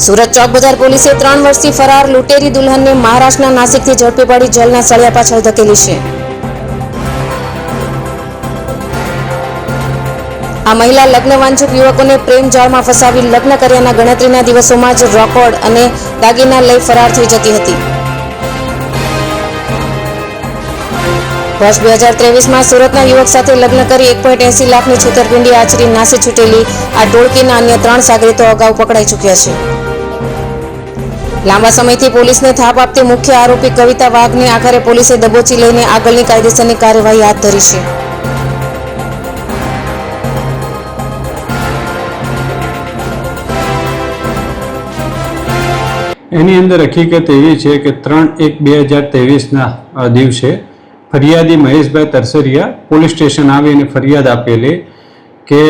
સુરત ચોક બજાર પોલીસે 3 વર્ષથી ફરાર લૂંટેરી દુલ્હનને મહારાષ્ટ્રના નાસિકથી ઝડપી પાડી જેલના સળિયા પાછળ ધકેલી છે. આ મહિલા લગ્ન વાંછુક યુવકોને પ્રેમ જાળમાં ફસાવી લગ્ન કર્યાના ગણતરીના દિવસોમાં જ રોકડ અને દાગીના લઈ ફરાર થઈ જતી હતી. વર્ષ 2023માં સુરતના યુવક સાથે લગ્ન કરી 1.80 લાખની છેતરપિંડી આચરી નાસી છૂટેલી આ ટોળકીના અન્ય 3 સાગરીતો અગાઉ પકડાઈ ચૂક્યા છે. લાંબા સમયથી પોલીસને થાપ આપતી મુખ્ય આરોપી કવિતા વાઘને આખરે પોલીસે દબોચી લઈને આગળની કાયદેસરની કાર્યવાહી હાથ ધરી છે. એની અંદર હકીકત એવી છે કે 3/1/2023ના દિવસે ફરિયાદી મહેશભાઈ તરસરિયા પોલીસ સ્ટેશન આવીને ફરિયાદ આપેલી કે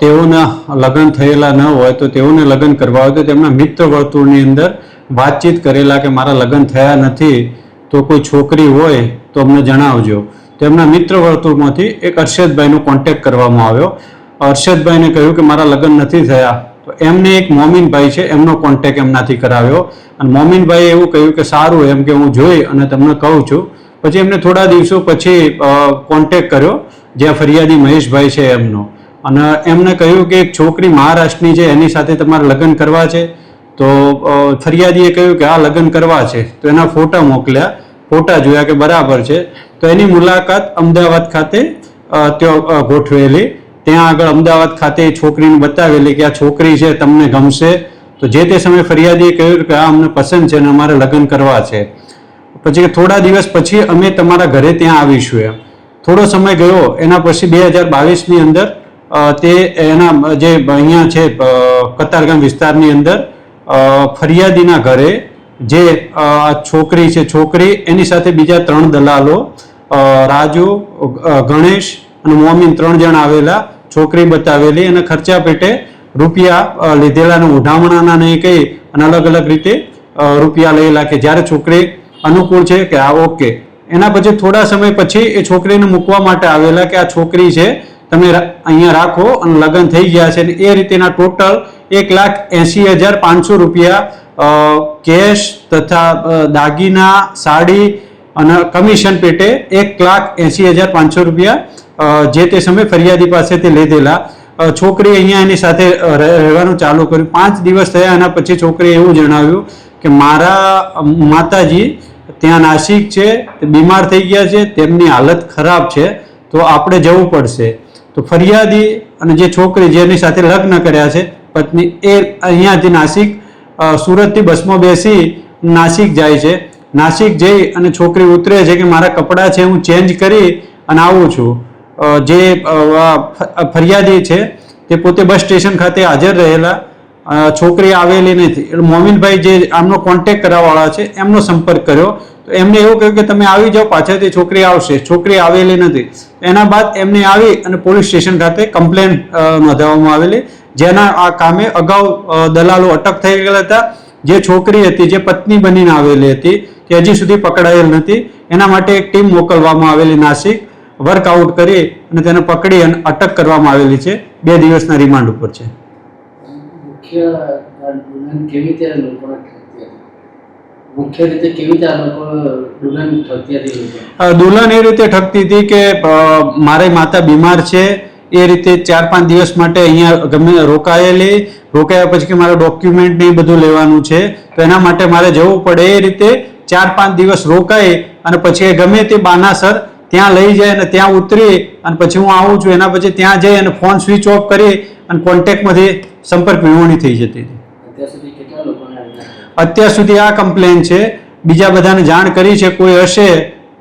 તેઓના લગ્ન થયેલા ન હોય તો તેઓને લગ્ન કરવા હોય તો તેમના મિત્ર વર્તુળની અંદર વાતચીત કરેલા કે મારા લગ્ન થયા નથી તો કોઈ છોકરી હોય તો અમને જણાવજો. તેમના મિત્ર વર્તુળમાંથી એક અરશદભાઈનો કોન્ટેક્ટ કરવામાં આવ્યો. અરશદભાઈને કહ્યું કે મારા લગ્ન નથી થયા તો એમને એક મોમીનભાઈ છે એમનો કોન્ટેક્ટ એમનાથી કરાવ્યો અને મોમીનભાઈએ એવું કહ્યું કે સારું એમ કે હું જોઈ અને તમને કહું છું. પછી એમને થોડા દિવસો પછી કોન્ટેક્ટ કર્યો જ્યાં ફરિયાદી મહેશભાઈ છે એમનો અને એમને કહ્યું કે એક છોકરી મહારાષ્ટ્રની છે એની સાથે તમારે લગ્ન કરવા છે તો ફરિયાદીએ કહ્યું કે આ લગ્ન કરવા છે તો એના ફોટા મોકલ્યા. ફોટા જોયા કે બરાબર છે તો એની મુલાકાત અમદાવાદ ખાતે ત્યાં ગોઠવેલી. ત્યાં આગળ અમદાવાદ ખાતે છોકરીને બતાવેલી કે આ છોકરી છે તમને ગમશે તો જે તે સમયે ફરિયાદીએ કહ્યું કે આ અમને પસંદ છે અને અમારે લગ્ન કરવા છે. પછી થોડા દિવસ પછી અમે તમારા ઘરે ત્યાં આવીશું એમ. થોડો સમય ગયો એના પછી 2022ની અંદર તે એના જે અહીંયા છે કતારગામ વિસ્તારની અંદર ફરિયાદીના ઘરે જે છોકરી છે છોકરી એની સાથે બીજા 3 દલાલો રાજુ, ગણેશ અને મોમીન 3 જણ આવેલા. છોકરી બતાવેલી અને ખર્ચા પેટે રૂપિયા લીધેલા અને ઉઢામણાના નહીં કહી અને અલગ અલગ રીતે રૂપિયા લેલા કે જ્યારે છોકરી અનુકૂળ છે કે આ ઓકે. એના પછી થોડા સમય પછી એ છોકરીને મૂકવા માટે આવેલા કે આ છોકરી છે તમે અહીંયા રાખો અને લગ્ન થઈ ગયા છે. એ રીતેના ટોટલ 1,80,500 રૂપિયા કેશ તથા દાગીના, સાડી અને કમિશન પેટે 1,80,500 રૂપિયા જે તે સમયે ફરિયાદી પાસેથી લીધેલા. છોકરી અહીંયા એની સાથે રહેવાનું ચાલુ કર્યું. 5 દિવસ થયા એના પછી છોકરીએ એવું જણાવ્યું કે મારા માતાજી ત્યાં નાસિક છે, બીમાર થઈ ગયા છે, તેમની હાલત ખરાબ છે તો આપણે જવું પડશે. તો ફરિયાદી અને જે છોકરી જેની સાથે લગ્ન કર્યા છે પત્ની એ અહીંયાથી નાસિક સુરતથી બસમાં બેસી નાસિક જાય છે. નાસિક જઈ અને છોકરી ઉતરે છે કે મારા કપડાં છે હું ચેન્જ કરી અને આવું છું. જે ફરિયાદી છે તે પોતે બસ સ્ટેશન ખાતે હાજર રહેલા. છોકરી આવેલી નથી. મોમીનભાઈ જે આમનો કોન્ટેક્ટ કરાવવાળા છે એમનો સંપર્ક કર્યો તો એમને એવું કહ્યું કે તમે આવી જાઓ પાછળથી છોકરી આવશે. છોકરી આવેલી નથી. એના બાદ એમને આવી અને પોલીસ સ્ટેશન ખાતે કમ્પ્લેન નોંધાવવામાં આવેલી જેના આ કામે અગાઉ દલાલો અટક થઈ ગયેલા હતા. જે છોકરી હતી જે પત્ની બનીને આવેલી હતી તે હજી સુધી પકડાયેલ નથી. એના માટે એક ટીમ મોકલવામાં આવેલી નાસિક વર્કઆઉટ કરી અને તેને પકડી અને અટક કરવામાં આવેલી છે. 2 દિવસના રિમાન્ડ ઉપર છે. દુલ્હન એ રીતે ઠગતી હતી કે મારી માતા બીમાર છે એ રીતે 4-5 દિવસ માટે અહીંયા ગમે રોકાયા પછી કે મારે ડોક્યુમેન્ટ ને બધું લેવાનું છે તો એના માટે મારે જવું પડે. એ રીતે 4-5 દિવસ રોકાઈ અને પછી ગમે તે બાનાસર ત્યાં લઈ જાય અને ત્યાં ઉતરી અને પછી હું આવું છું એના પછી ત્યાં જઈ અને ફોન સ્વિચ ઓફ કરી અને કોન્ટેક્ટમાંથી સંપર્ક વિહોણી થઈ જતી હતી. અત્યાર સુધી આ કમ્પ્લેન છે. બીજા બધાને જાણ કરી છે કોઈ હશે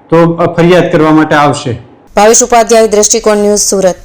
તો ફરિયાદ કરવા માટે આવશે. ભાવેશ ઉપાધ્યાય, દ્રષ્ટિકોણ ન્યૂઝ, સુરત.